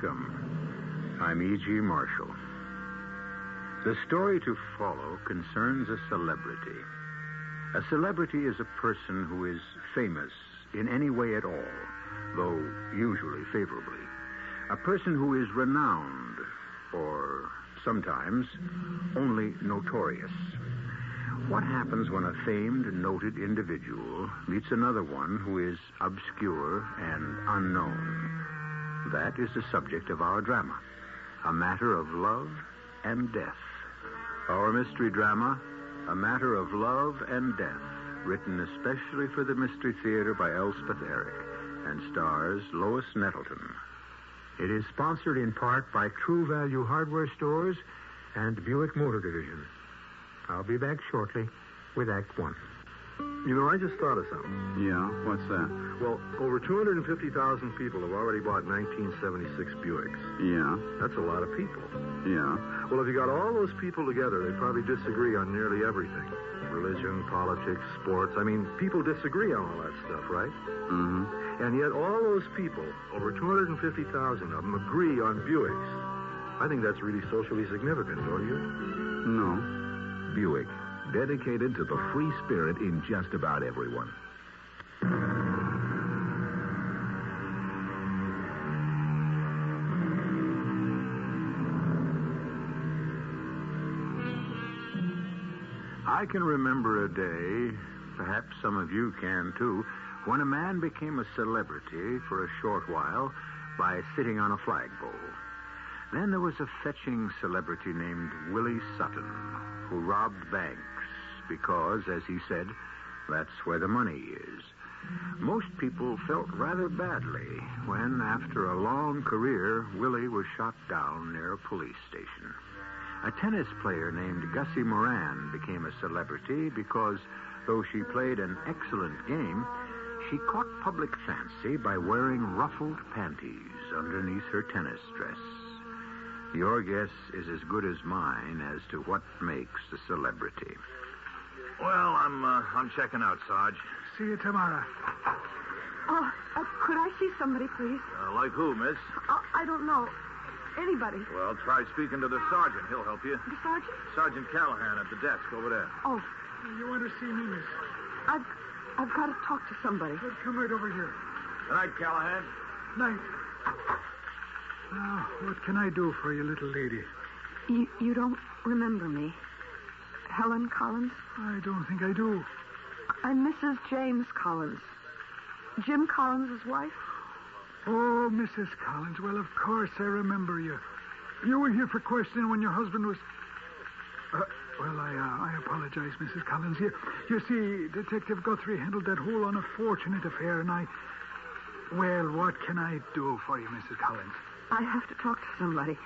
Welcome. I'm E.G. Marshall. The story to follow concerns a celebrity. A celebrity is a person who is famous in any way at all, though usually favorably. A person who is renowned, or sometimes only notorious. What happens when a famed, noted individual meets another one who is obscure and unknown? That is the subject of our drama, A Matter of Love and Death. Our mystery drama, A Matter of Love and Death, written especially for the Mystery Theater by Elspeth Eric, and stars Lois Nettleton. It is sponsored in part by True Value Hardware Stores and Buick Motor Division. I'll be back shortly with Act One. You know, I just thought of something. Yeah, what's that? Well, over 250,000 people have already bought 1976 Buicks. Yeah. That's a lot of people. Yeah. Well, if you got all those people together, they'd probably disagree on nearly everything. Religion, politics, sports. I mean, people disagree on all that stuff, right? Mm-hmm. And yet all those people, over 250,000 of them, agree on Buicks. I think that's really socially significant, don't you? No. Buick, dedicated to the free spirit in just about everyone. I can remember a day, perhaps some of you can too, when a man became a celebrity for a short while by sitting on a flagpole. Then there was a fetching celebrity named Willie Sutton, who robbed banks because, as he said, that's where the money is. Most people felt rather badly when, after a long career, Willie was shot down near a police station. A tennis player named Gussie Moran became a celebrity because, though she played an excellent game, she caught public fancy by wearing ruffled panties underneath her tennis dress. Your guess is as good as mine as to what makes a celebrity. Well, I'm checking out, Sarge. See you tomorrow. Could I see somebody, please? Like who, miss? I don't know. Anybody. Well, try speaking to the sergeant. He'll help you. The sergeant? Sergeant Callahan at the desk over there. Oh, You want to see me, miss? I've got to talk to somebody. Well, come right over here. Good night, Callahan. Night. Now, what can I do for you, little lady? You don't remember me? Helen Collins? I don't think I do. I'm Mrs. James Collins. Jim Collins' wife? Oh, Mrs. Collins. Well, of course I remember you. You were here for questioning when your husband was... I apologize, Mrs. Collins. You see, Detective Guthrie handled that whole unfortunate affair, and Well, what can I do for you, Mrs. Collins? I have to talk to somebody.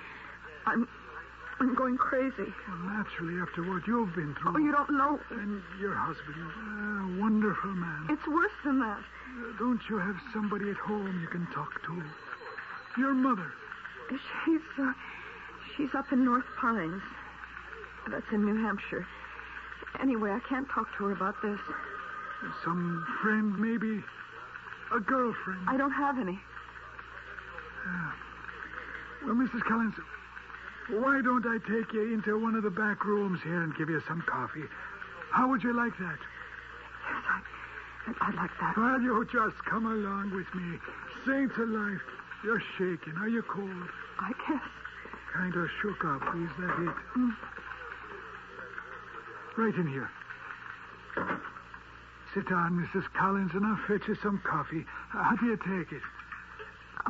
I'm going crazy. Well, naturally, after what you've been through... Oh, you don't know. And your husband, a wonderful man. It's worse than that. Don't you have somebody at home you can talk to? Your mother. She's up in North Pines. That's in New Hampshire. Anyway, I can't talk to her about this. Some friend, maybe. A girlfriend. I don't have any. Well, Mrs. Collins, why don't I take you into one of the back rooms here and give you some coffee? How would you like that? Yes, I'd like that. Well, you just come along with me. Saints alive. You're shaking. Are you cold? I guess. Kind of shook up. Is that it? Mm. Right in here. Sit down, Mrs. Collins, and I'll fetch you some coffee. How do you take it?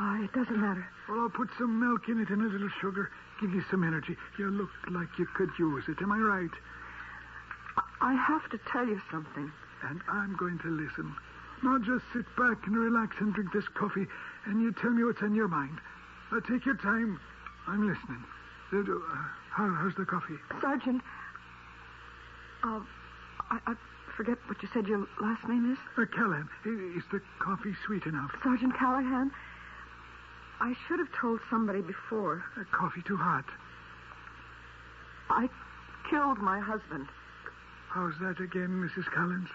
It doesn't matter. Well, I'll put some milk in it and a little sugar. Give you some energy. You look like you could use it. Am I right? I have to tell you something. And I'm going to listen. Now just sit back and relax and drink this coffee, and you tell me what's on your mind. Now take your time. I'm listening. How's the coffee? Sergeant, I forget what you said your last name is. Callahan. Is the coffee sweet enough? Sergeant Callahan, I should have told somebody before. Coffee too hot. I killed my husband. How's that again, Mrs. Collins?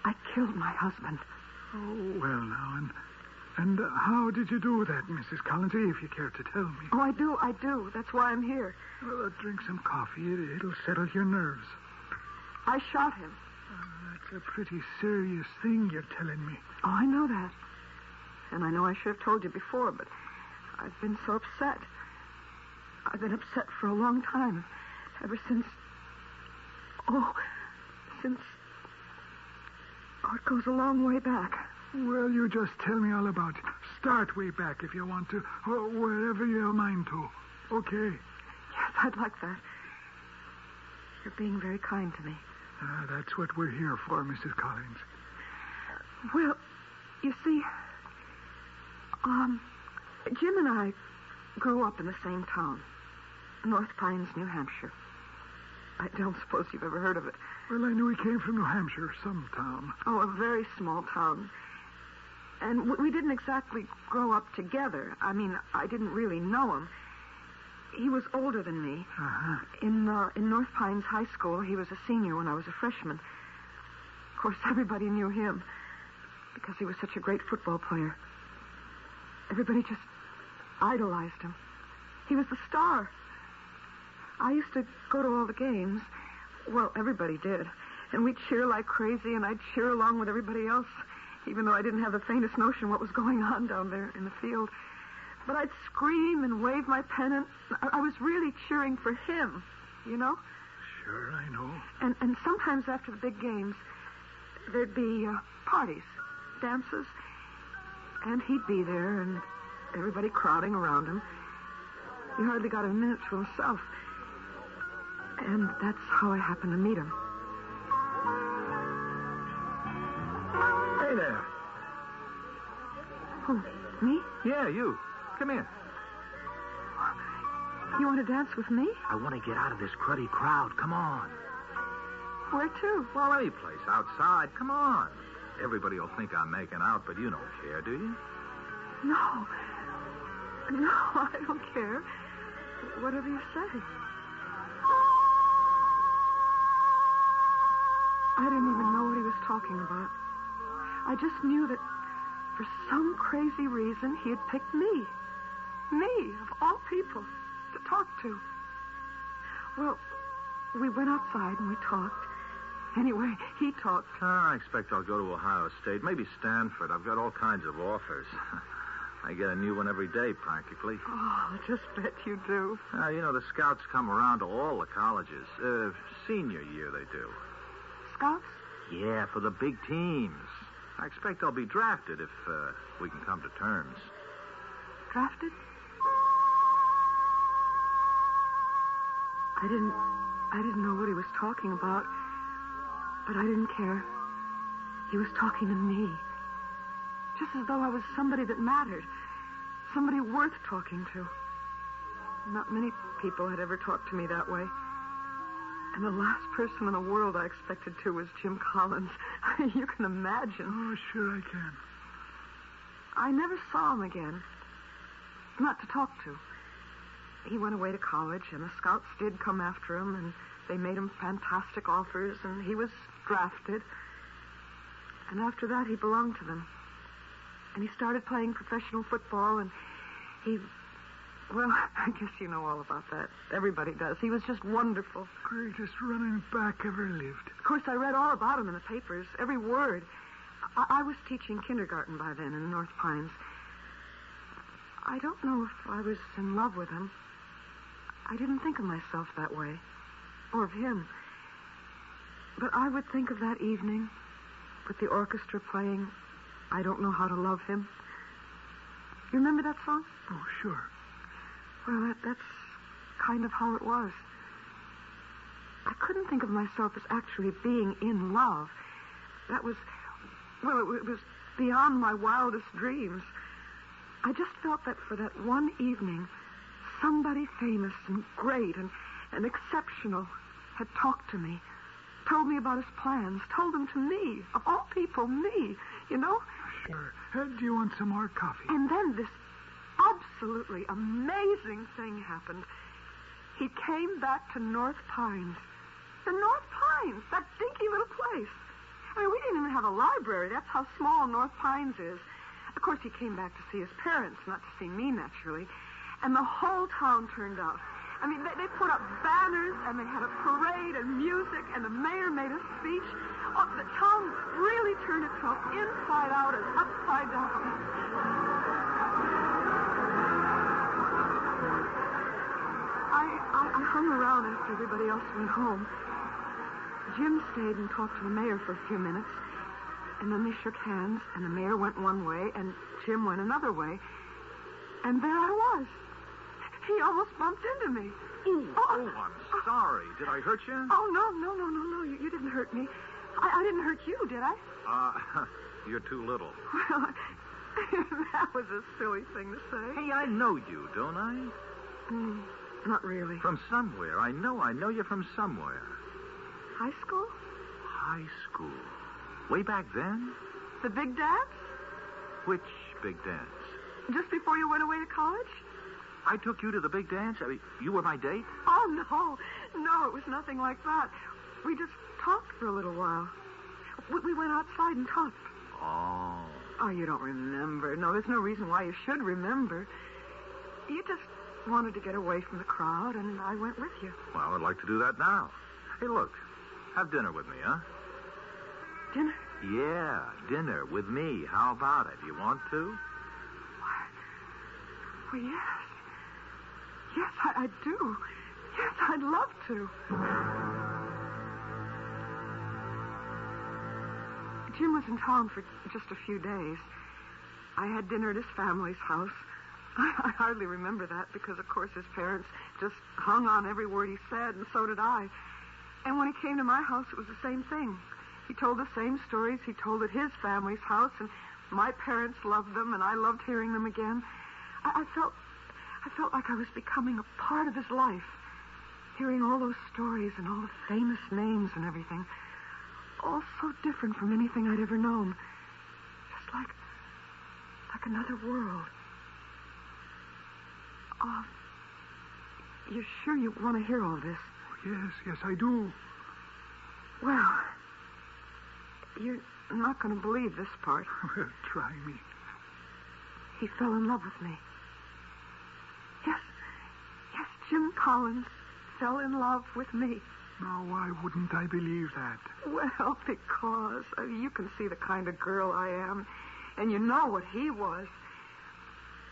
I killed my husband. Oh, well now, And how did you do that, Mrs. Collins, if you care to tell me? Oh, I do. That's why I'm here. Well, drink some coffee. It'll settle your nerves. I shot him. That's a pretty serious thing you're telling me. Oh, I know that. And I know I should have told you before, but I've been so upset. I've been upset for a long time. Ever since... Oh, it goes a long way back. Well, you just tell me all about it. Start way back if you want to, or wherever you're mind to. Okay? Yes, I'd like that. You're being very kind to me. That's what we're here for, Mrs. Collins. Well, you see, Jim and I grew up in the same town, North Pines, New Hampshire. I don't suppose you've ever heard of it. Well, I knew he came from New Hampshire, some town. Oh, a very small town. And we didn't exactly grow up together. I mean, I didn't really know him. He was older than me. Uh-huh. In North Pines High School, he was a senior when I was a freshman. Of course, everybody knew him because he was such a great football player. Everybody just idolized him. He was the star. I used to go to all the games. Well, everybody did. And we'd cheer like crazy, and I'd cheer along with everybody else, even though I didn't have the faintest notion what was going on down there in the field. But I'd scream and wave my pennant. I was really cheering for him, you know? Sure, I know. And sometimes after the big games, there'd be parties, dances, and he'd be there, and everybody crowding around him. He hardly got a minute to himself. And that's how I happened to meet him. Hey there. Oh, me? Yeah, you. Come here. You want to dance with me? I want to get out of this cruddy crowd. Come on. Where to? Well, any place. Outside. Come on. Everybody will think I'm making out, but you don't care, do you? No, I don't care. Whatever you say. I didn't even know what he was talking about. I just knew that for some crazy reason he had picked me. Me, of all people, to talk to. Well, we went outside and we talked. Anyway, he talked. I expect I'll go to Ohio State, maybe Stanford. I've got all kinds of offers. I get a new one every day, practically. Oh, I just bet you do. You know, the scouts come around to all the colleges. Senior year, they do. Scouts? Yeah, for the big teams. I expect I'll be drafted if we can come to terms. Drafted? I didn't know what he was talking about, but I didn't care. He was talking to me. Just as though I was somebody that mattered. Somebody worth talking to. Not many people had ever talked to me that way. And the last person in the world I expected to was Jim Collins. You can imagine. Oh, sure I can. I never saw him again. Not to talk to. He went away to college, and the scouts did come after him, and they made him fantastic offers, and he was drafted. And after that, he belonged to them. And he started playing professional football, and well, I guess you know all about that. Everybody does. He was just wonderful. Greatest running back ever lived. Of course, I read all about him in the papers, every word. I was teaching kindergarten by then in North Pines. I don't know if I was in love with him. I didn't think of myself that way, or of him. But I would think of that evening with the orchestra playing I Don't Know How to Love Him. You remember that song? Oh, sure. Well, that's kind of how it was. I couldn't think of myself as actually being in love. That was, well, it was beyond my wildest dreams. I just felt that for that one evening, somebody famous and great and exceptional had talked to me, told me about his plans, told them to me, of all people, me, you know? Sure. Do you want some more coffee? And then this absolutely amazing thing happened. He came back to North Pines. The North Pines, that dinky little place. I mean, we didn't even have a library. That's how small North Pines is. Of course, course, he came back to see his parents, not to see me, naturally. And the whole town turned out. I mean, they put up banners, and they had a parade and music, and the mayor made a speech. Oh, the town really turned itself inside out and upside down. I hung around after everybody else went home. Jim stayed and talked to the mayor for a few minutes, and then they shook hands, and the mayor went one way, and Jim went another way. And there I was. He almost bumped into me. Oh, I'm sorry. Did I hurt you? Oh, no. You didn't hurt me. I didn't hurt you, did I? You're too little. Well, that was a silly thing to say. Hey, I know you, don't I? Not really. From somewhere. I know you from somewhere. High school? High school. Way back then? The big dance? Which big dance? Just before you went away to college? I took you to the big dance? I mean, you were my date? Oh, no, it was nothing like that. We just talked for a little while. We went outside and talked. Oh. Oh, you don't remember. No, there's no reason why you should remember. You just wanted to get away from the crowd, and I went with you. Well, I'd like to do that now. Hey, look, have dinner with me, huh? Dinner? Yeah, dinner with me. How about it? You want to? Well, yes. Yes, I do. Yes, I'd love to. Jim was in town for just a few days. I had dinner at his family's house. I hardly remember that because, of course, his parents just hung on every word he said, and so did I. And when he came to my house, it was the same thing. He told the same stories he told at his family's house, and my parents loved them, and I loved hearing them again. I felt like I was becoming a part of his life, hearing all those stories and all the famous names and everything. All so different from anything I'd ever known. Just like another world. Oh, you're sure you want to hear all this? Yes, I do. Well, you're not going to believe this part. Well, try me. He fell in love with me. Yes, Jim Collins fell in love with me. Now, why wouldn't I believe that? Well, because you can see the kind of girl I am, and you know what he was.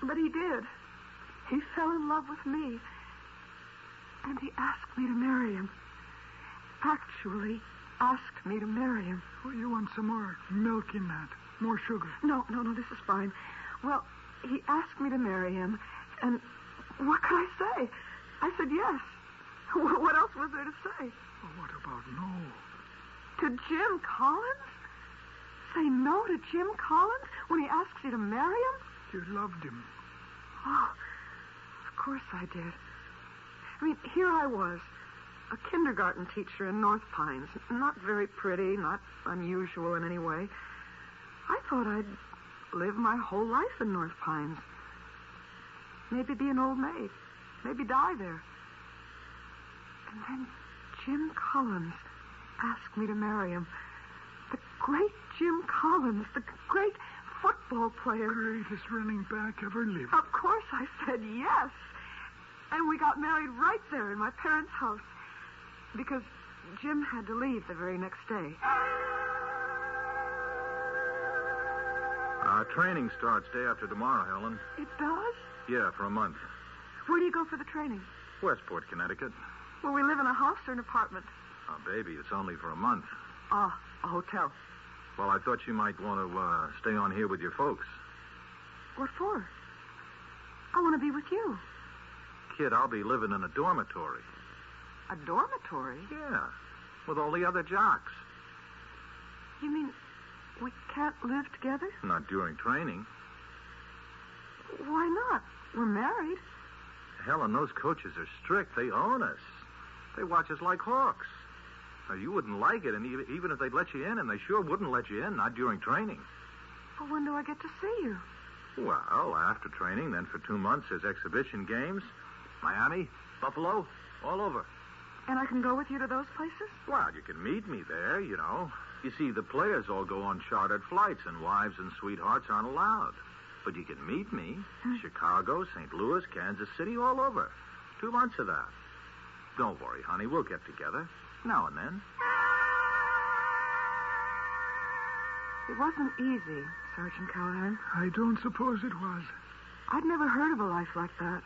But he did. He fell in love with me, and he asked me to marry him. Actually, asked me to marry him. Oh, you want some more milk in that? More sugar? No, this is fine. Well, he asked me to marry him, and what could I say? I said yes. What else was there to say? Well, what about no? To Jim Collins? Say no to Jim Collins when he asks you to marry him? You loved him. Oh, of course I did. I mean, here I was, a kindergarten teacher in North Pines. Not very pretty, not unusual in any way. I thought I'd live my whole life in North Pines. Maybe be an old maid. Maybe die there. And then Jim Collins asked me to marry him. The great Jim Collins, the great football player. Greatest running back ever lived. Of course I said yes. And we got married right there in my parents' house. Because Jim had to leave the very next day. Training starts day after tomorrow, Helen. It does? Yeah, for a month. Where do you go for the training? Westport, Connecticut. Will we live in a house or an apartment? Oh, baby, it's only for a month. A hotel. Well, I thought you might want to stay on here with your folks. What for? I want to be with you. Kid, I'll be living in a dormitory. A dormitory? Yeah, with all the other jocks. You mean we can't live together? Not during training. Why not? We're married. Helen, those coaches are strict. They own us. They watch us like hawks. Now, you wouldn't like it, and even if they'd let you in, and they sure wouldn't let you in, not during training. Well, when do I get to see you? Well, after training, then for 2 months, there's exhibition games. Miami, Buffalo, all over. And I can go with you to those places? Well, you can meet me there, you know. You see, the players all go on chartered flights, and wives and sweethearts aren't allowed. But you can meet me. Chicago, St. Louis, Kansas City, all over. 2 months of that. Don't worry, honey. We'll get together. Now and then. It wasn't easy, Sergeant Callahan. I don't suppose it was. I'd never heard of a life like that.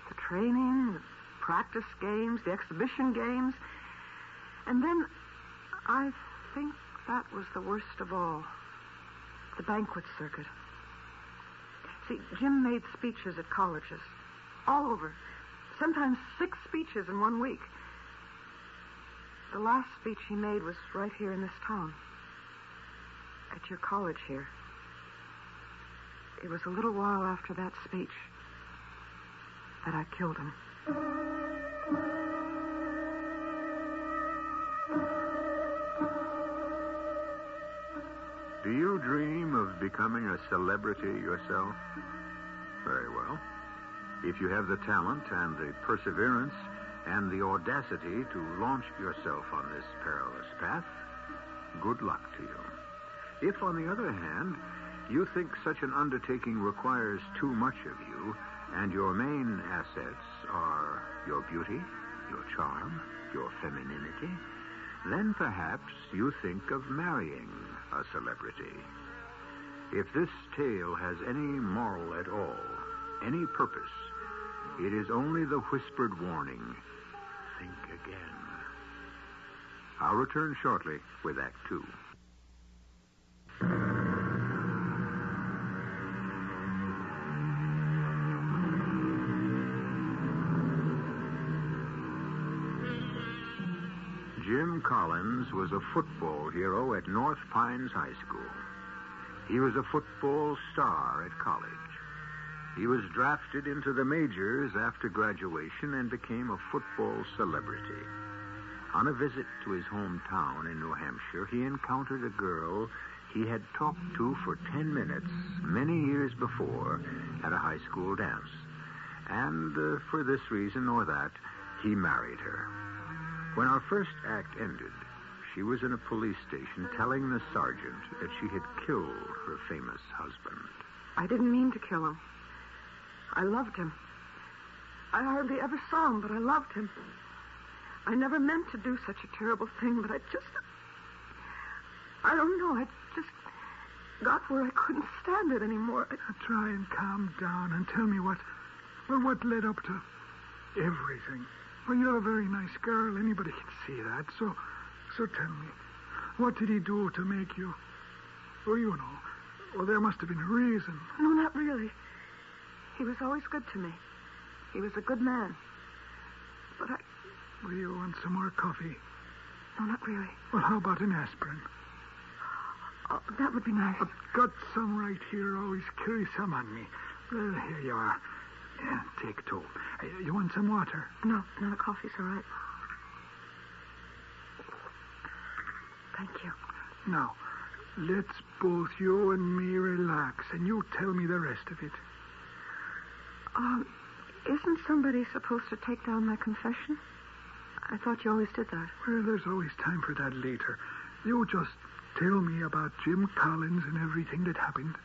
The training, the practice games, the exhibition games. And then I think that was the worst of all. The banquet circuit. See, Jim made speeches at colleges. All over. Sometimes 6 speeches in 1 week. The last speech he made was right here in this town. At your college here. It was a little while after that speech that I killed him. Do you dream of becoming a celebrity yourself? Very well. If you have the talent and the perseverance and the audacity to launch yourself on this perilous path, good luck to you. If, on the other hand, you think such an undertaking requires too much of you, and your main assets are your beauty, your charm, your femininity, then perhaps you think of marrying a celebrity. If this tale has any moral at all, any purpose, it is only the whispered warning, think again. I'll return shortly with Act 2. Jim Collins was a football hero at North Pines High School. He was a football star at college. He was drafted into the majors after graduation and became a football celebrity. On a visit to his hometown in New Hampshire, he encountered a girl he had talked to for 10 minutes many years before at a high school dance. And for this reason or that, he married her. When our first act ended, she was in a police station telling the sergeant that she had killed her famous husband. I didn't mean to kill him. I loved him. I hardly ever saw him, but I loved him. I never meant to do such a terrible thing, but I don't know, I just got where I couldn't stand it anymore. Try and calm down and tell me what led up to everything. Well, you're a very nice girl. Anybody can see that. So tell me, what did he do to make you? Well, you know. Well, there must have been a reason. No, not really. He was always good to me. He was a good man. But Will you want some more coffee? No, not really. Well, how about an aspirin? Oh, that would be nice. I've got some right here. Always carry some on me. Well, here you are. Yeah, take 2. You want some water? No, a coffee's all right. Thank you. Now, let's both you and me relax, and you tell me the rest of it. Isn't somebody supposed to take down my confession? I thought you always did that. Well, there's always time for that later. You just tell me about Jim Collins and everything that happened.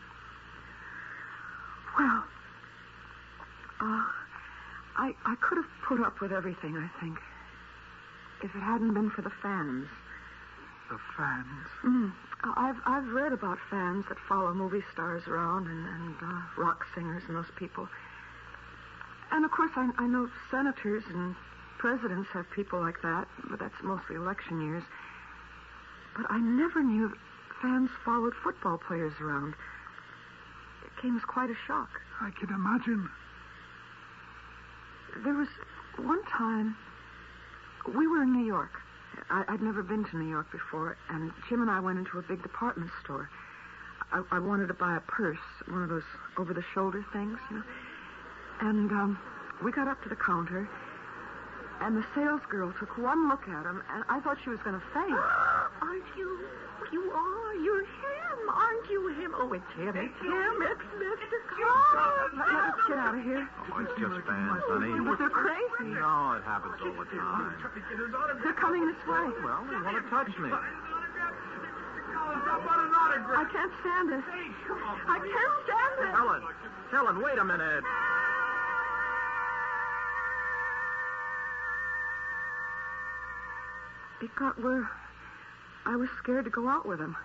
Well, I could have put up with everything, I think, if it hadn't been for the fans. The fans? I've read about fans that follow movie stars around and rock singers and those people. And, of course, I know senators and presidents have people like that, but that's mostly election years. But I never knew fans followed football players around. It came as quite a shock. I can imagine. There was one time, we were in New York. I'd never been to New York before, and Jim and I went into a big department store. I wanted to buy a purse, one of those over-the-shoulder things, you know. And we got up to the counter, and the salesgirl took one look at him, and I thought she was going to faint. Aren't you? You are. You're him. Aren't you him? Oh, it's him. It's him. It's Mr. Collins. Let's get out of here. Oh, it's just fans, honey. But they're crazy. No, it happens all the time. They're coming this way. Well, they want to touch me. I I can't stand it. Hey, come on. I can't stand it. Helen, wait a minute. It got where I was scared to go out with him.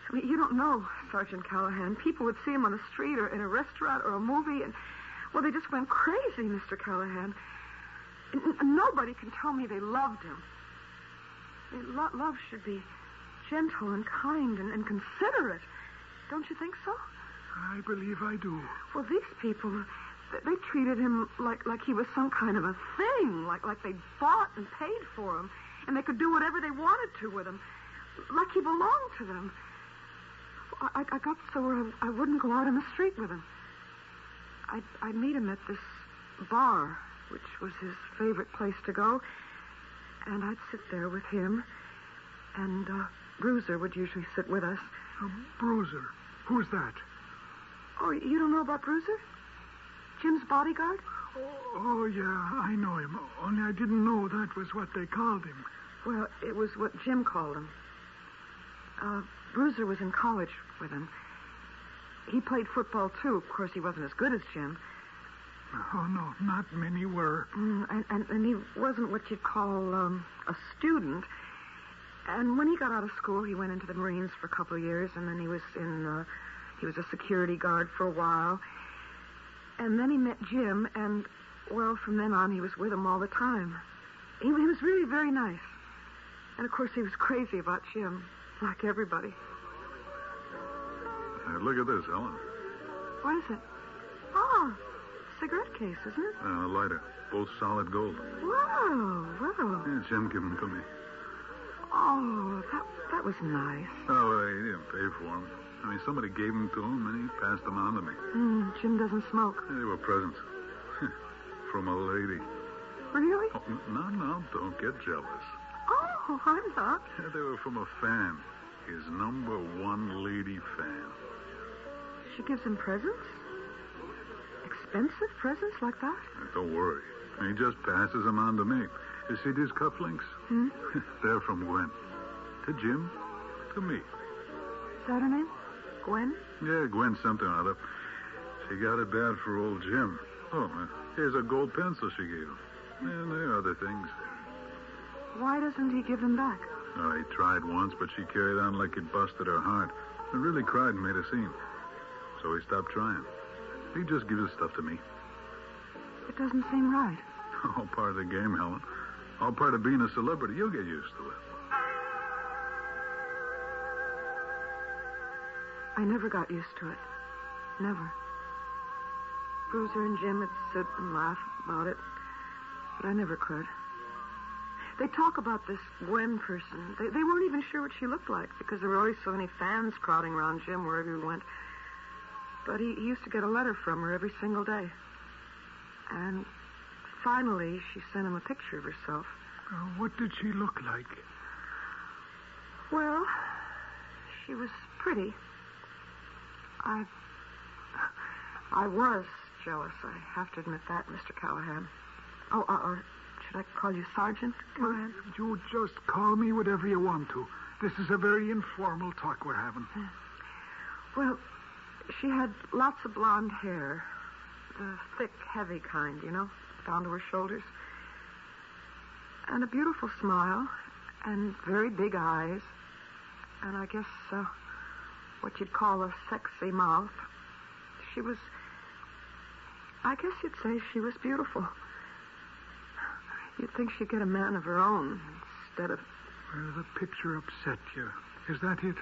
I mean, you don't know, Sergeant Callahan. People would see him on the street or in a restaurant or a movie, and, well, they just went crazy, Mr. Callahan. And nobody can tell me they loved him. I mean, love should be gentle and kind and considerate. Don't you think so? I believe I do. Well, these people, they treated him like he was some kind of a thing, like they bought and paid for him, and they could do whatever they wanted to with him, like he belonged to them. I got so I wouldn't go out in the street with him. I'd meet him at this bar, which was his favorite place to go, and I'd sit there with him, and Bruiser would usually sit with us. Bruiser? Who's that? Oh, you don't know about Bruiser? Jim's bodyguard? Oh, yeah, I know him. Only I didn't know that was what they called him. Well, it was what Jim called him. Bruiser was in college with him. He played football, too. Of course, he wasn't as good as Jim. Oh, no, not many were. And he wasn't what you'd call a student. And when he got out of school, he went into the Marines for a couple of years, and then he was a security guard for a while. And then he met Jim, and, well, from then on, he was with him all the time. He was really very nice. And, of course, he was crazy about Jim, like everybody. Look at this, Helen. What is it? Oh, cigarette case, isn't it? A lighter. Both solid gold. Whoa. Yeah, Jim gave them to me. Oh, that was nice. Oh, he didn't pay for them. I mean, somebody gave them to him, and he passed them on to me. Jim doesn't smoke. They were presents. From a lady. Really? Oh, no, don't get jealous. Oh, I'm not. Yeah, they were from a fan. His number one lady fan. She gives him presents? Expensive presents like that? Don't worry. He just passes them on to me. You see these cufflinks? They're from Gwen. To Jim, to me. Is that her name? Gwen? Yeah, Gwen something or other. She got it bad for old Jim. Oh, here's a gold pencil she gave him. And there are other things. Why doesn't he give them back? Oh, he tried once, but she carried on like it busted her heart. He really cried and made a scene. So he stopped trying. He just gives his stuff to me. It doesn't seem right. All part of the game, Helen. All part of being a celebrity. You'll get used to it. I never got used to it. Never. Bruiser and Jim would sit and laugh about it, but I never could. They talk about this Gwen person. They weren't even sure what she looked like because there were always so many fans crowding around Jim wherever he went. But he used to get a letter from her every single day. And finally, she sent him a picture of herself. What did she look like? Well, she was pretty. I was jealous. I have to admit that, Mr. Callahan. Oh, should I call you Sergeant Callahan? You just call me whatever you want to. This is a very informal talk we're having. Well, she had lots of blonde hair. The thick, heavy kind, down to her shoulders. And a beautiful smile. And very big eyes. And I guess what you'd call a sexy mouth. I guess you'd say she was beautiful. You'd think she'd get a man of her own instead of... Well, the picture upset you. Is that it?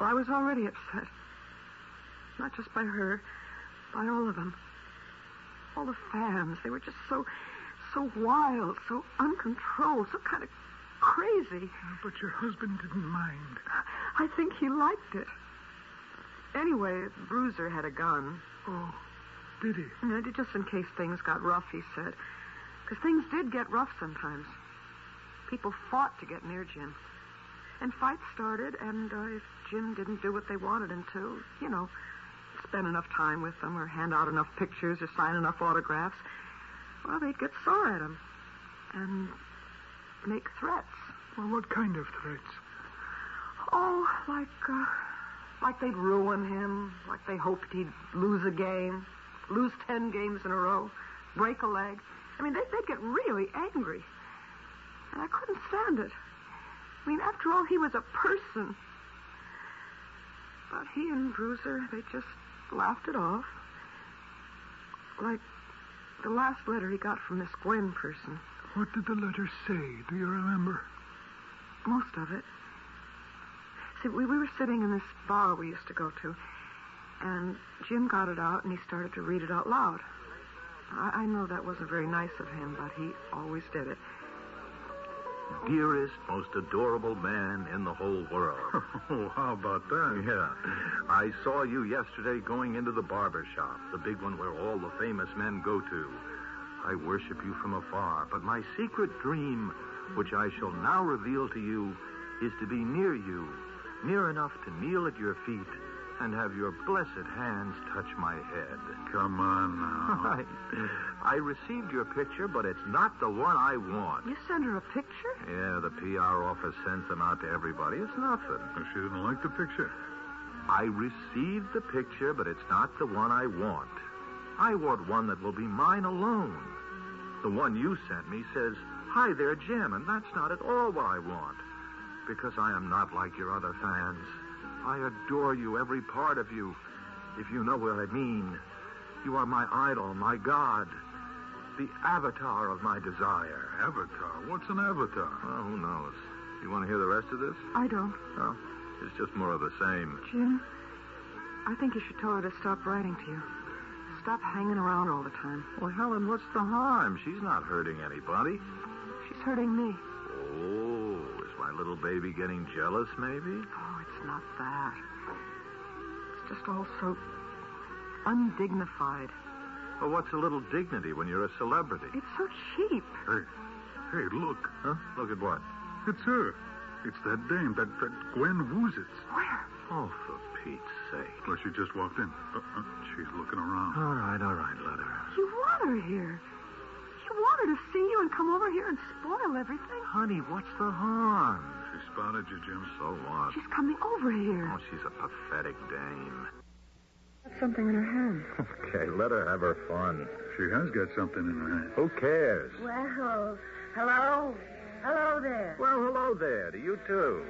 Well, I was already upset. Not just by her, by all of them. All the fans. They were just so wild, so uncontrolled, so kind of crazy. But your husband didn't mind. I think he liked it. Anyway, Bruiser had a gun. Oh, did he? Just in case things got rough, he said. Because things did get rough sometimes. People fought to get near Jim. And fights started, and if Jim didn't do what they wanted him to, spend enough time with them or hand out enough pictures or sign enough autographs, well, they'd get sore at him and make threats. Well, what kind of threats? Oh, like they'd ruin him, like they hoped he'd lose a game, lose 10 games in a row, break a leg. I mean, they'd get really angry. And I couldn't stand it. I mean, after all, he was a person. But he and Bruiser, they just laughed it off. Like the last letter he got from this Gwen person. What did the letter say? Do you remember? Most of it. See, we were sitting in this bar we used to go to, and Jim got it out, and he started to read it out loud. I know that wasn't very nice of him, but he always did it. Dearest, most adorable man in the whole world. Oh, how about that? Yeah. I saw you yesterday going into the barber shop, the big one where all the famous men go to. I worship you from afar, but my secret dream, which I shall now reveal to you, is to be near you, near enough to kneel at your feet and have your blessed hands touch my head. Come on now. I received your picture, but it's not the one I want. You sent her a picture? Yeah, the PR office sends them out to everybody. It's nothing. She didn't like the picture. I received the picture, but it's not the one I want. I want one that will be mine alone. The one you sent me says, "Hi there, Jim," and that's not at all what I want. Because I am not like your other fans. I adore you, every part of you, if you know what I mean. You are my idol, my god, the avatar of my desire. Avatar? What's an avatar? Well, who knows? You want to hear the rest of this? I don't. No, it's just more of the same. Jim, I think you should tell her to stop writing to you. Stop hanging around all the time. Well, Helen, what's the harm? She's not hurting anybody. She's hurting me. Oh, is my little baby getting jealous, maybe? Oh, it's not that. It's just all so undignified. Well, what's a little dignity when you're a celebrity? It's so cheap. Hey, look. Huh? Look at what? It's her. It's that dame, that Gwen Woozitz. Where? Oh, for Pete's sake. Well, she just walked in. She's looking around. All right, let her. You want her here. You want her to see you and come over here and spoil everything. Honey, what's the harm? She spotted you, Jim. So what? She's coming over here. Oh, she's a pathetic dame. Got something in her hand. Okay, let her have her fun. She has got something in her hand. Who cares? Well, hello? Hello there. Well, hello there to you, too.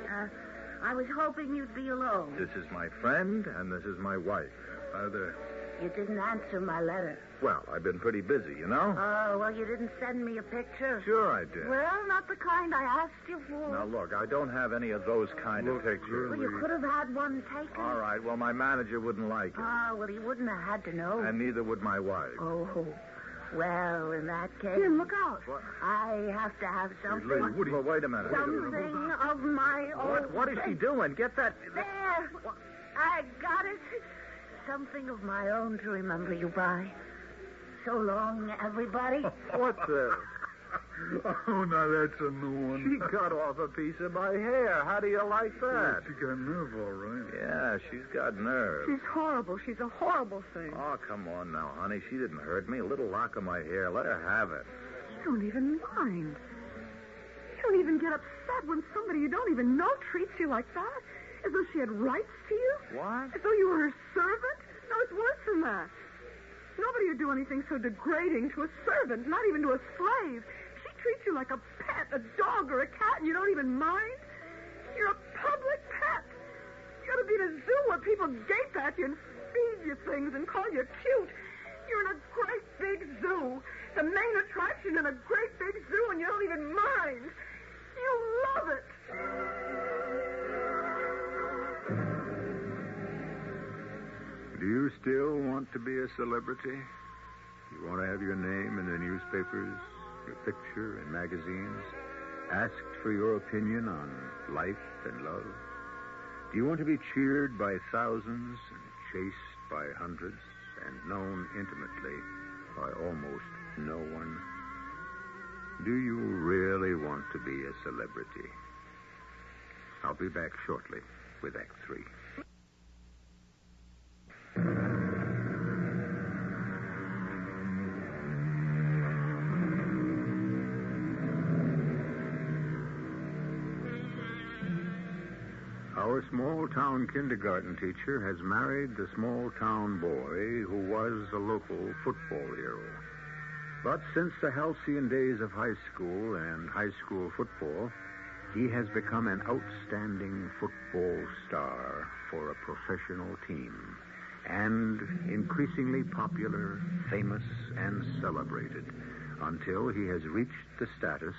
I was hoping you'd be alone. This is my friend, and this is my wife. Hi there. You didn't answer my letter. Well, I've been pretty busy, you know? Oh, well, you didn't send me a picture. Sure I did. Well, not the kind I asked you for. Now, look, I don't have any of those kind of pictures. Well, you could have had one taken. All right, well, my manager wouldn't like it. Oh, well, he wouldn't have had to know. And neither would my wife. Oh, well, in that case... Jim, look out. What? I have to have something... Well, wait a minute. Something of my own... What is she doing? Get that... There! I got it. Something of my own to remember you by. So long, everybody. What the... Oh, now that's a new one. She cut off a piece of my hair. How do you like that? She got nerve, all right. Yeah, she's got nerve. She's horrible. She's a horrible thing. Oh, come on now, honey. She didn't hurt me. A little lock of my hair. Let her have it. You don't even mind. You don't even get upset when somebody you don't even know treats you like that. As though she had rights to you. What? As though you were her servant. No, it's worse than that. Nobody would do anything so degrading to a servant, not even to a slave. She treats you like a pet, a dog or a cat, and you don't even mind. You're a public pet. You ought to be in a zoo where people gape at you and feed you things and call you cute. You're in a great big zoo, the main attraction in a great big zoo, and you don't even mind. You love it. Do you still want to be a celebrity? You want to have your name in the newspapers, your picture in magazines, asked for your opinion on life and love? Do you want to be cheered by thousands and chased by hundreds and known intimately by almost no one? Do you really want to be a celebrity? I'll be back shortly with Act 3. Our small-town kindergarten teacher has married the small-town boy who was a local football hero. But since the halcyon days of high school and high school football, he has become an outstanding football star for a professional team, and increasingly popular, famous, and celebrated, until he has reached the status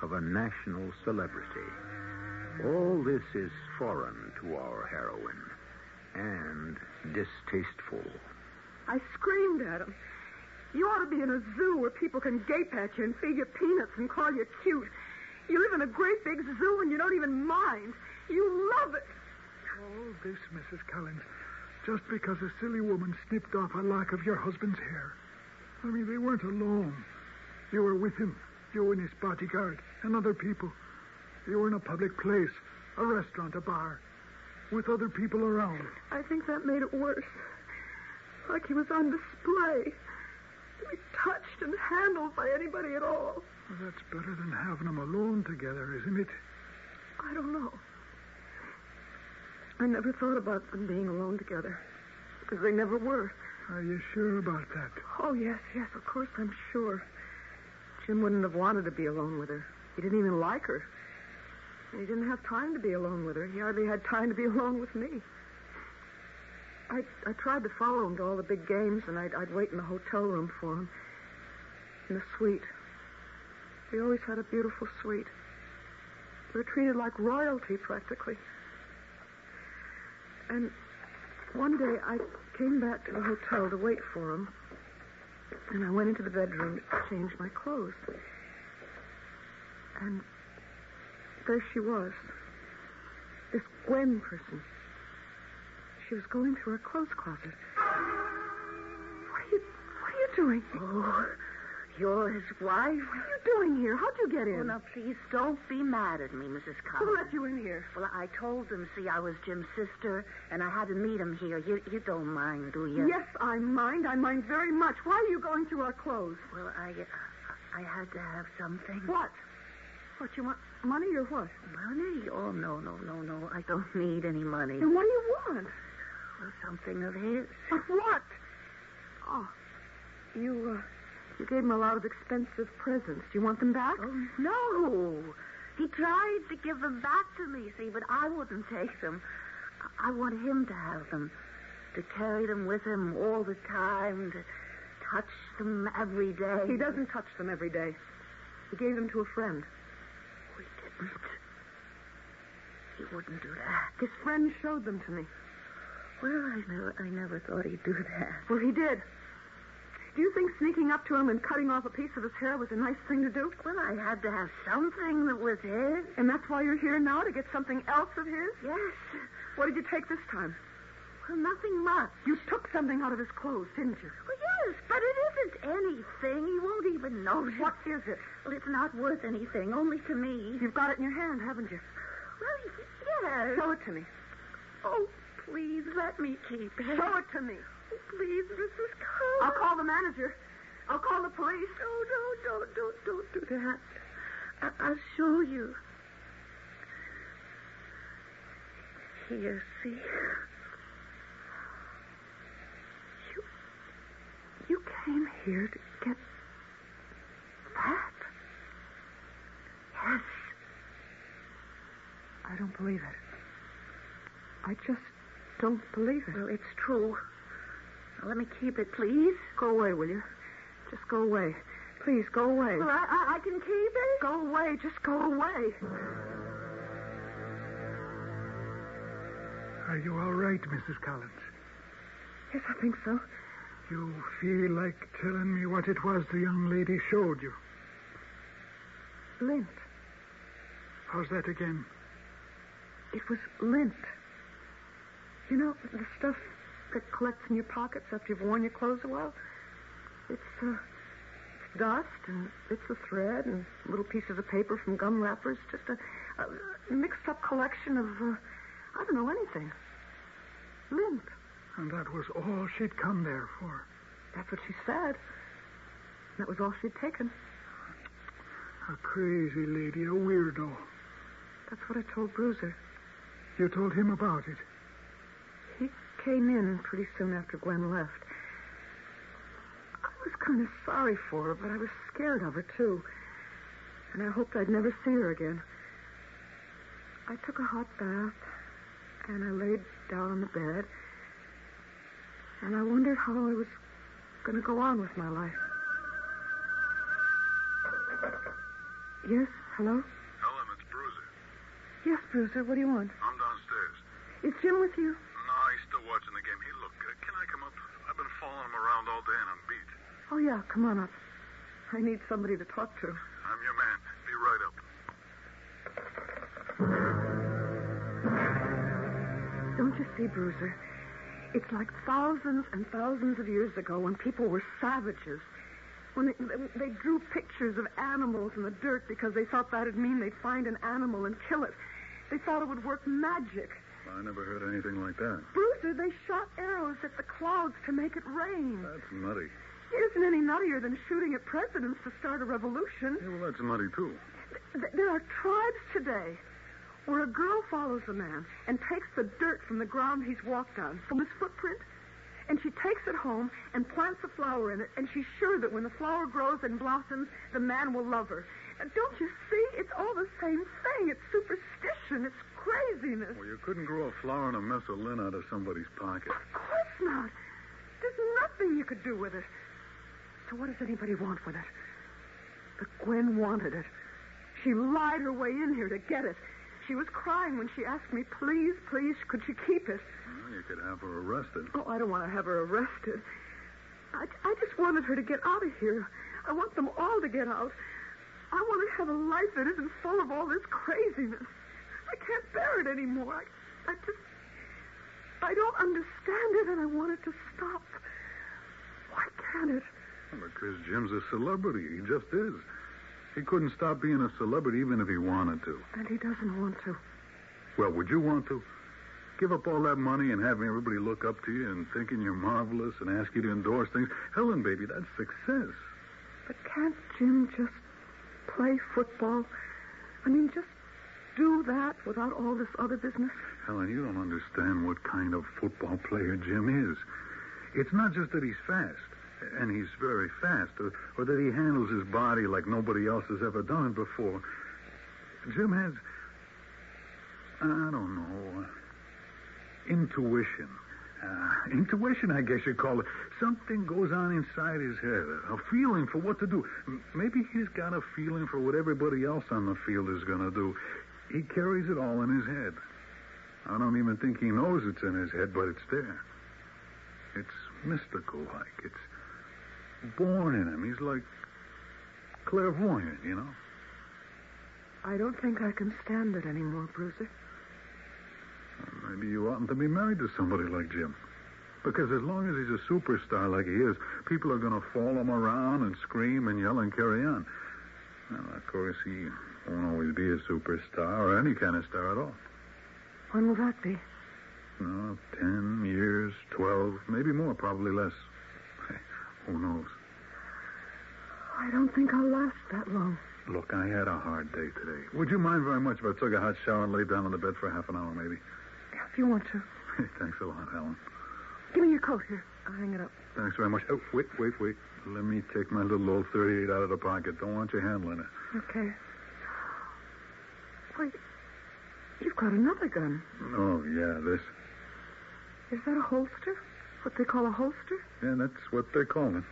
of a national celebrity. All this is foreign to our heroine, and distasteful. I screamed at him. You ought to be in a zoo where people can gape at you and feed you peanuts and call you cute. You live in a great big zoo and you don't even mind. You love it. All this, Mrs. Collins, just because a silly woman snipped off a lock of your husband's hair. I mean, they weren't alone. You were with him, you and his bodyguard, and other people. You were in a public place, a restaurant, a bar, with other people around. I think that made it worse. Like he was on display. To be touched and handled by anybody at all. Well, that's better than having them alone together, isn't it? I don't know. I never thought about them being alone together. Because they never were. Are you sure about that? Oh, yes, of course I'm sure. Jim wouldn't have wanted to be alone with her. He didn't even like her. And he didn't have time to be alone with her. He hardly had time to be alone with me. I tried to follow him to all the big games, and I'd wait in the hotel room for him. In the suite. We always had a beautiful suite. We were treated like royalty, practically. And one day I came back to the hotel to wait for him, and I went into the bedroom to change my clothes. And there she was. This Gwen person. She was going through her clothes closet. What are you doing? Oh, you're his wife? What are you doing here? How'd you get in? Oh, now, please don't be mad at me, Mrs. Collins. Who let you in here? Well, I told them, see, I was Jim's sister, and I had to meet him here. You don't mind, do you? Yes, I mind. I mind very much. Why are you going through our clothes? Well, I had to have something. What? What, you want money or what? Money? Oh, no. I don't need any money. Then what do you want? Well, something of his. But what? Oh, you gave him a lot of expensive presents. Do you want them back? Oh, no. He tried to give them back to me, see, but I wouldn't take them. I want him to have them, to carry them with him all the time, to touch them every day. He doesn't touch them every day. He gave them to a friend. We didn't. He wouldn't do that. His friend showed them to me. Well, I never thought he'd do that. Well, he did. Do you think sneaking up to him and cutting off a piece of his hair was a nice thing to do? Well, I had to have something that was his. And that's why you're here now, to get something else of his? Yes. What did you take this time? Well, nothing much. You took something out of his clothes, didn't you? Well, yes, but it isn't anything. He won't even notice. What is it? Well, it's not worth anything, only to me. You've got it in your hand, haven't you? Well, yes. Show it to me. Oh, please, let me keep it. Show it to me. Oh, please, Mrs. Collins. I'll call the manager. I'll call the police. No, don't do that. I'll show you. Here, see. You came here to get that? Yes. I don't believe it. I just don't believe it. Well, it's true. Now, let me keep it, please. Go away, will you? Just go away. Please, go away. Well, I can keep it. Go away. Just go away. Are you all right, Mrs. Collins? Yes, I think so. You feel like telling me what it was the young lady showed you? Lint. How's that again? It was lint. You know, the stuff that collects in your pockets after you've worn your clothes a while? It's dust and bits of thread and little pieces of paper from gum wrappers. Just a mixed-up collection of, I don't know, anything. Lint. And that was all she'd come there for? That's what she said. That was all she'd taken. A crazy lady, a weirdo. That's what I told Bruiser. You told him about it. He came in pretty soon after Gwen left. I was kind of sorry for her, but I was scared of her, too. And I hoped I'd never see her again. I took a hot bath, and I laid down on the bed, and I wondered how I was going to go on with my life. Yes, hello? Helen, it's Bruiser. Yes, Bruiser, what do you want? I'm downstairs. Is Jim with you? No, he's still watching the game. Hey, look, can I come up? I've been following him around all day, and I'm beat. Oh, yeah, come on up. I need somebody to talk to. I'm your man. Be right up. Don't you see, Bruiser? It's like thousands and thousands of years ago when people were savages. When they drew pictures of animals in the dirt because they thought that'd mean they'd find an animal and kill it. They thought it would work magic. I never heard anything like that. Bruiser, they shot arrows at the clouds to make it rain. That's nutty. It isn't any nuttier than shooting at presidents to start a revolution. Yeah, well, that's nutty, too. There are tribes today where a girl follows a man and takes the dirt from the ground he's walked on, from his footprint, and she takes it home and plants a flower in it, and she's sure that when the flower grows and blossoms, the man will love her. Don't you see? It's all the same thing. It's superstition. It's craziness. Well, you couldn't grow a flower and a mess of lint out of somebody's pocket. Of course not. There's nothing you could do with it. So what does anybody want with it? But Gwen wanted it. She lied her way in here to get it. She was crying when she asked me, please, could she keep it? Well, you could have her arrested. Oh, I don't want to have her arrested. I just wanted her to get out of here. I want them all to get out. I want to have a life that isn't full of all this craziness. I can't bear it anymore. I don't understand it, and I want it to stop. Why can't it? Well, because Jim's a celebrity. He just is. He couldn't stop being a celebrity even if he wanted to. And he doesn't want to. Well, would you want to? Give up all that money and having everybody look up to you and thinking you're marvelous and ask you to endorse things. Helen, baby, that's success. But can't Jim just play football? I mean, just do that without all this other business? Helen, you don't understand what kind of football player Jim is. It's not just that he's fast, and he's very fast, or that he handles his body like nobody else has ever done it before. Jim has, I don't know, intuition. Intuition, I guess you'd call it. Something goes on inside his head, a feeling for what to do. Maybe he's got a feeling for what everybody else on the field is going to do. He carries it all in his head. I don't even think he knows it's in his head, but it's there. It's mystical, like. It's born in him. He's like clairvoyant, you know? I don't think I can stand it anymore, Bruiser. Maybe you oughtn't to be married to somebody like Jim. Because as long as he's a superstar like he is, people are going to follow him around and scream and yell and carry on. Well, of course, he won't always be a superstar or any kind of star at all. When will that be? 10 years, 12, maybe more, probably less. Who knows? I don't think I'll last that long. Look, I had a hard day today. Would you mind very much if I took a hot shower and laid down on the bed for half an hour, maybe? If you want to. Thanks a lot, Helen. Give me your coat here. I'll hang it up. Thanks very much. Oh, wait. Let me take my little old 38 out of the pocket. Don't want you handling it. Okay. Wait. You've got another gun. Oh, yeah, this. Is that a holster? What they call a holster? Yeah, that's what they call it.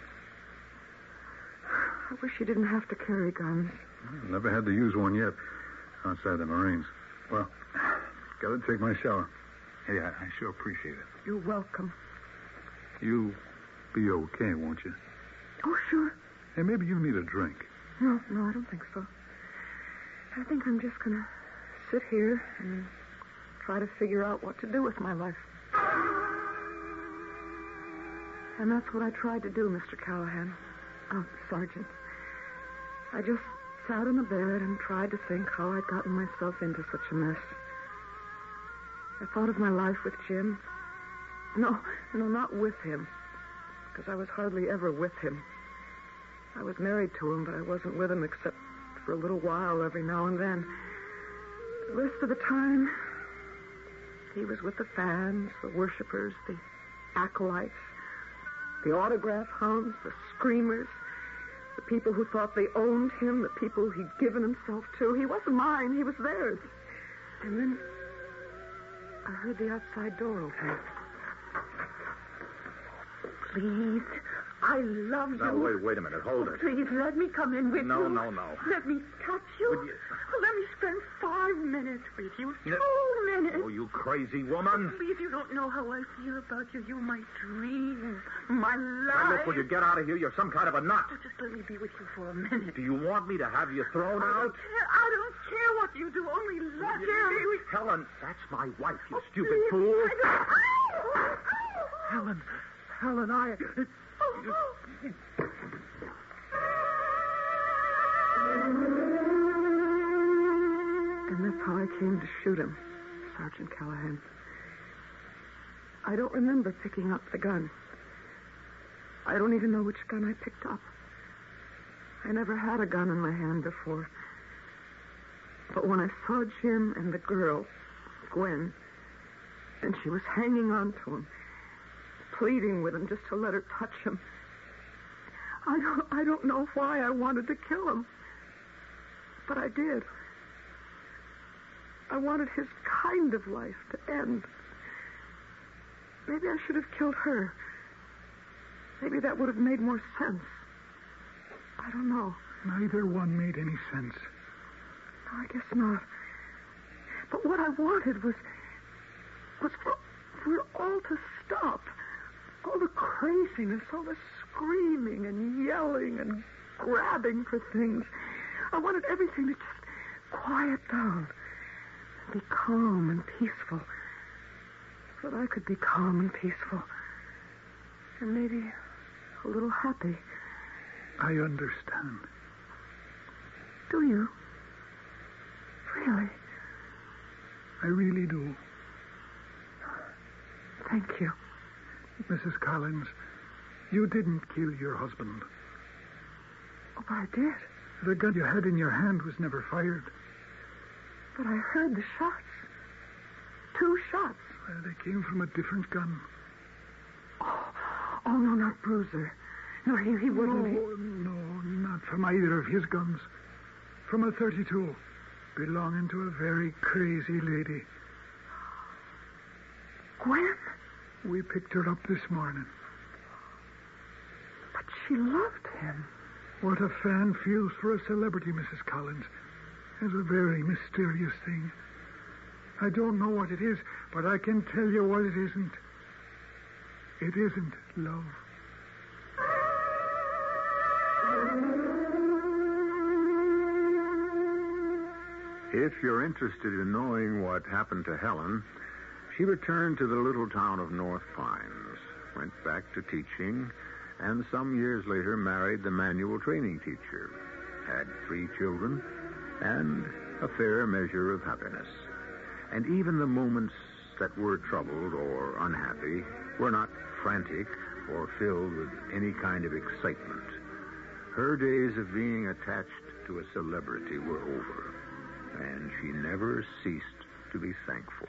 I wish you didn't have to carry guns. Never had to use one yet outside the Marines. Well, got to take my shower. Hey, I sure appreciate it. You're welcome. You'll be okay, won't you? Oh, sure. Hey, maybe you need a drink. No, I don't think so. I think I'm just going to sit here and try to figure out what to do with my life. And that's what I tried to do, Mr. Callahan. Oh, Sergeant. I just sat in the bed and tried to think how I'd gotten myself into such a mess. I thought of my life with Jim. No, not with him. Because I was hardly ever with him. I was married to him, but I wasn't with him except for a little while every now and then. The rest of the time, He was with the fans, the worshippers, the acolytes, the autograph hounds, the screamers, the people who thought they owned him, the people he'd given himself to. He wasn't mine. He was theirs. And then I heard the outside door open. Please, I love you. Now, wait a minute. Hold it. Please, let me come in with you. No. Let me touch you. Would you- Let me spend 5 minutes with you. 2 minutes. Oh, you crazy woman. Please, you don't know how I feel about you. You're my dream, my Now, life. look, will you get out of here? You're some kind of a nut. Oh, just let me be with you for a minute. Do you want me to have you thrown out? I don't care what you do. Only let me. Helen, that's my wife, you Oh, stupid please. fool. Ow! Helen, I... And that's how I came to shoot him, Sergeant Callahan. I don't remember picking up the gun. I don't even know which gun I picked up. I never had a gun in my hand before. But when I saw Jim and the girl, Gwen, and she was hanging on to him, pleading with him just to let her touch him, I don't know why I wanted to kill him. But I did. I wanted his kind of life to end. Maybe I should have killed her. Maybe that would have made more sense. I don't know. Neither one made any sense. No, I guess not. But what I wanted was for it all to stop. All the craziness, all the screaming and yelling and grabbing for things. I wanted everything to just quiet down. Be calm and peaceful. So that I could be calm and peaceful. And maybe a little happy. I understand. Do you? Really? I really do. Thank you. Mrs. Collins, you didn't kill your husband. Oh, but I did. The gun you had in your hand was never fired. But I heard the shots. 2 shots. They came from a different gun. Oh, no, not Bruiser. No, he wouldn't. No, not from either of his guns. From a .32, belonging to a very crazy lady. Gwen? We picked her up this morning. But she loved him. What a fan feels for a celebrity, Mrs. Collins, is a very mysterious thing. I don't know what it is, but I can tell you what it isn't. It isn't love. If you're interested in knowing what happened to Helen, she returned to the little town of North Pines, went back to teaching, and some years later married the manual training teacher, had 3 children, and a fair measure of happiness. And even the moments that were troubled or unhappy were not frantic or filled with any kind of excitement. Her days of being attached to a celebrity were over, and she never ceased to be thankful.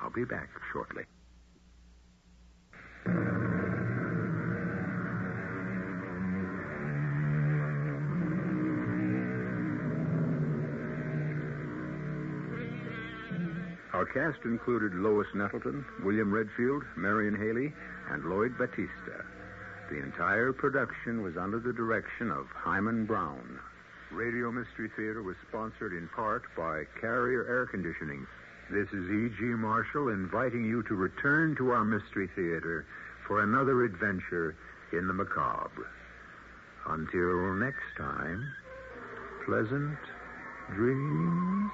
I'll be back shortly. Our cast included Lois Nettleton, William Redfield, Marion Haley, and Lloyd Batista. The entire production was under the direction of Hyman Brown. Radio Mystery Theater was sponsored in part by Carrier Air Conditioning. This is E.G. Marshall inviting you to return to our Mystery Theater for another adventure in the macabre. Until next time, pleasant dreams.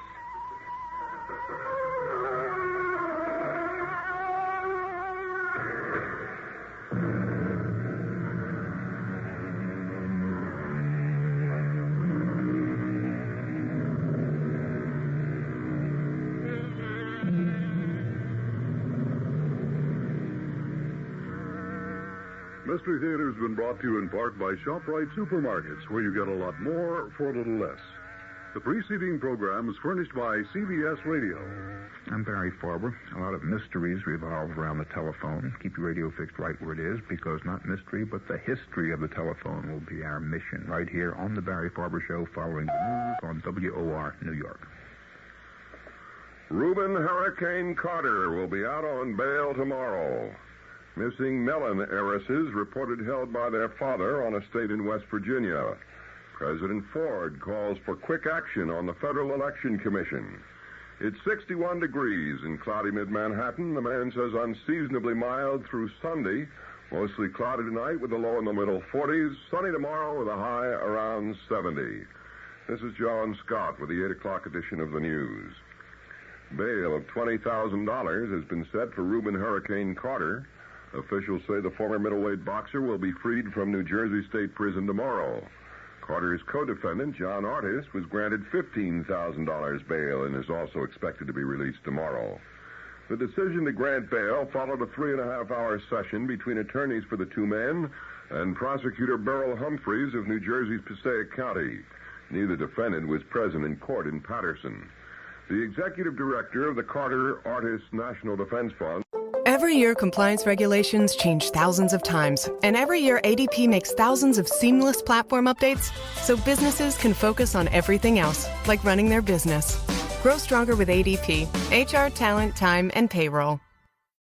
Mystery Theater has been brought to you in part by ShopRite Supermarkets, where you get a lot more for a little less. The preceding program was furnished by CBS Radio. I'm Barry Farber. A lot of mysteries revolve around the telephone. Keep your radio fixed right where it is, because not mystery, but the history of the telephone will be our mission right here on the Barry Farber Show, following the news on WOR New York. Reuben Hurricane Carter will be out on bail tomorrow. Missing melon heiresses reported held by their father on a estate in West Virginia. President Ford calls for quick action on the Federal Election Commission. It's 61 degrees in cloudy mid-Manhattan. The man says unseasonably mild through Sunday. Mostly cloudy tonight with a low in the middle 40s. Sunny tomorrow with a high around 70. This is John Scott with the 8 o'clock edition of the news. Bail of $20,000 has been set for Reuben Hurricane Carter. Officials say the former middleweight boxer will be freed from New Jersey State Prison tomorrow. Carter's co-defendant, John Artis, was granted $15,000 bail and is also expected to be released tomorrow. The decision to grant bail followed a 3.5-hour session between attorneys for the two men and prosecutor Beryl Humphreys of New Jersey's Passaic County. Neither defendant was present in court in Patterson. The executive director of the Carter Artis National Defense Fund. Every year, compliance regulations change thousands of times. And every year, ADP makes thousands of seamless platform updates so businesses can focus on everything else, like running their business. Grow stronger with ADP: HR, talent, time, and payroll.